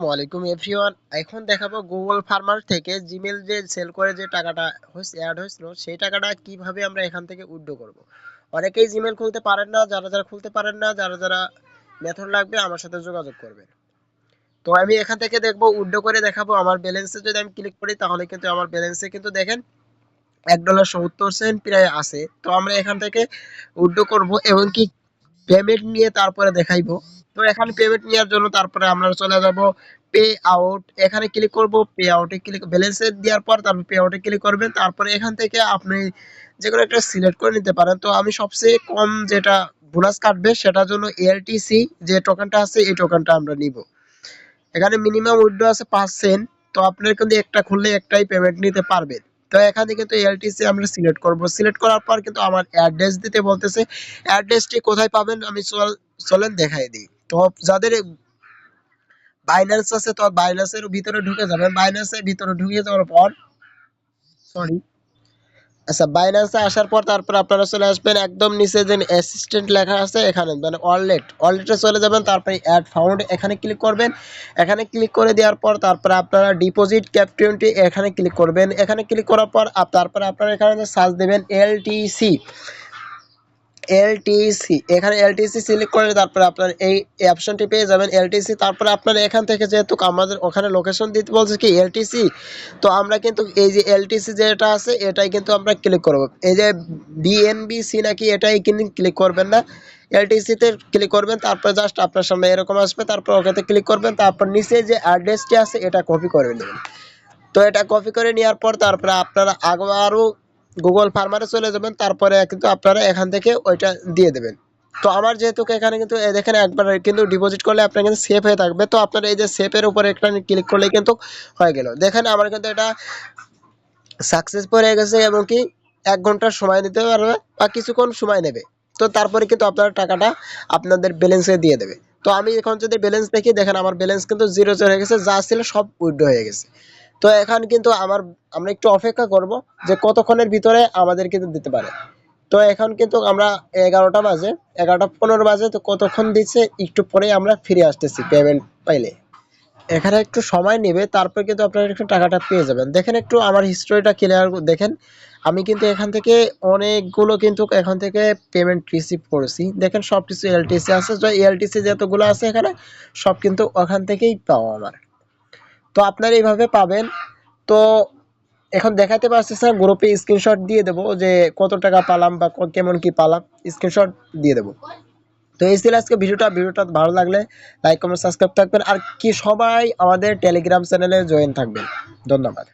আসসালামু আলাইকুম এভরিওয়ান। এখন দেখাবো গুগল ফার্মার থেকে জিমেল যে সেল করে যে টাকাটা অ্যাড হয়েছিল সেই টাকাটা কিভাবে আমরা এখান থেকে উইথড্র করব। অনেকেই জিমেল খুলতে পারেন না, যারা খুলতে পারেন না, যারা মেথড লাগবে আমার সাথে যোগাযোগ করবেন। তো আমি এখান থেকে দেখবো উইথড্র করে দেখাবো। আমার ব্যালেন্সে যদি আমি ক্লিক করি তাহলে কিন্তু আমার ব্যালেন্সে কিন্তু দেখেন $1.70 প্রায় আছে। তো আমরা এখান থেকে উইথড্র করব এবং কি পেমেন্ট নিয়ে তারপরে দেখাইবো। তো এখানে পেমেন্ট নেওয়ার জন্য তারপরে আমরা চলে যাব পে আউট, এখানে ক্লিক করব। পে আউটে ক্লিক ব্যালেন্সে দেওয়ার পর তারপর পে আউটে ক্লিক করবেন। তারপরে এখান থেকে আপনি যে কোনো একটা সিলেক্ট করে নিতে পারেন। তো আমি সবচেয়ে কম যেটা বোনাস কাটবে সেটার জন্য এলটিসি যে টোকেনটা আছে এই টোকেনটা আমরা নিব। এখানে মিনিমাম উইথড্র আছে 5 সেন্ট। তো আপনার কিন্তু একটা খুললে একটাই পেমেন্ট নিতে পারবেন। তো এখানে কিন্তু এলটিসি আমরা সিলেক্ট করব। সিলেক্ট করার পর কিন্তু আমার অ্যাড্রেস দিতে বলতেছে। অ্যাড্রেসটি কোথায় পাবেন আমি চলেন দেখাই দিই। তো যাদের বাইন্যান্স আছে তো বাইন্যান্সের ভিতরে ঢুকে যাবেন। বাইন্যান্সের ভিতরে ঢুকে যাওয়ার পর সরি আচ্ছা, বাইন্যান্সে আসার পর তারপর আপনারা চলে আসবেন একদম নিচে যে অ্যাসিস্ট্যান্ট লেখা আছে এখানে, মানে ওয়ালেটে চলে যাবেন। তারপরে অ্যাড ফাউন্ড এখানে ক্লিক করবেন। এখানে ক্লিক করে দেওয়ার পর তারপরে আপনারা ডিপোজিট ক্যাপ 20 এখানে ক্লিক করবেন। এখানে ক্লিক করার পর তারপরে আপনারা এখানে সার্চ দেবেন এলটিসি। এখানে এলটিসি সিলেক্ট করে তারপরে আপনার এই অপশনটি পেয়ে যাবেন এলটিসি। তারপরে আপনার এখান থেকে যেহেতু আমাদের ওখানে লোকেশন দিতে বলছে কি এলটিসি, তো আমরা কিন্তু এই যে এলটিসি যেটা আছে এটাই কিন্তু আমরা ক্লিক করব। এই যে বিএনবিসি নাকি এটাই কিন্তু ক্লিক করবেন না, এলটিসিতে ক্লিক করবেন। তারপর জাস্ট আপনার সামনে এরকম আসবে, তারপর ওকেতে ক্লিক করবেন। তারপর নিচে যে অ্যাড্রেসটি আছে এটা কপি করে নেবেন। তো এটা কপি করে নেওয়ার পর তারপরে আপনারা আরও গুগল ফার্মারে চলে যাবেন। তারপরে কিন্তু আপনারা এখান থেকে ওইটা দিয়ে দেবেন। তো আমার যেহেতু এখানে কিন্তু দেখেন একবার কিন্তু ডিপোজিট করলে আপনার কিন্তু সেভ হয়ে থাকবে। তো আপনারা এই যে সেভের উপরে একটা ক্লিক করলে কিন্তু হয়ে গেল। দেখেন আমার কিন্তু এটা সাকসেসফুল হয়ে গেছে এবং কি 1 ঘন্টার সময় নিতে পারবে বা কিছুক্ষণ সময় নেবে। তো তারপরে কিন্তু আপনার টাকাটা আপনাদের ব্যালেন্সে দিয়ে দেবে। তো আমি এখন যদি ব্যালেন্স দেখি দেখেন আমার ব্যালেন্স কিন্তু 0 হয়ে গেছে, যা ছিল সব উইথড্র হয়ে গেছে। তো এখন কিন্তু আমরা একটু অপেক্ষা করব যে কতক্ষণের ভিতরে আমাদের কিন্তু দিতে পারে। তো এখন কিন্তু আমরা 11টা বাজে, 11টা 15 বাজে। তো কতক্ষণ দিচ্ছে একটু পরেই আমরা ফিরে আসতেছি পেমেন্ট পাইলে। এখানে একটু সময় নেবে, তারপর কিন্তু আপনারা একটু টাকাটা পেয়ে যাবেন। দেখেন একটু আমার হিস্টোরিটা ক্লিয়ার দেখেন। আমি কিন্তু এখান থেকে অনেকগুলো কিন্তু এখান থেকে পেমেন্ট রিসিভ করেছি। দেখেন সব কিছু এলটিসি আছে, তো এলটিসি যতগুলো আছে এখানে সব কিন্তু ওখান থেকেই পাওয়া আমার। তো আপনারা এইভাবে পাবেন। তো এখন দেখাতে পারতেছি না, গ্রুপে স্ক্রিনশট দিয়ে দেবো যে কত টাকা পালাম বা কেমন কি পালাম, স্ক্রিনশট দিয়ে দেবো। তো এই ছিল আজকে ভিডিওটা ভালো লাগলে লাইক কমেন্ট সাবস্ক্রাইব থাকবেন আর কি সবাই আমাদের টেলিগ্রাম চ্যানেলে জয়েন থাকবেন। ধন্যবাদ।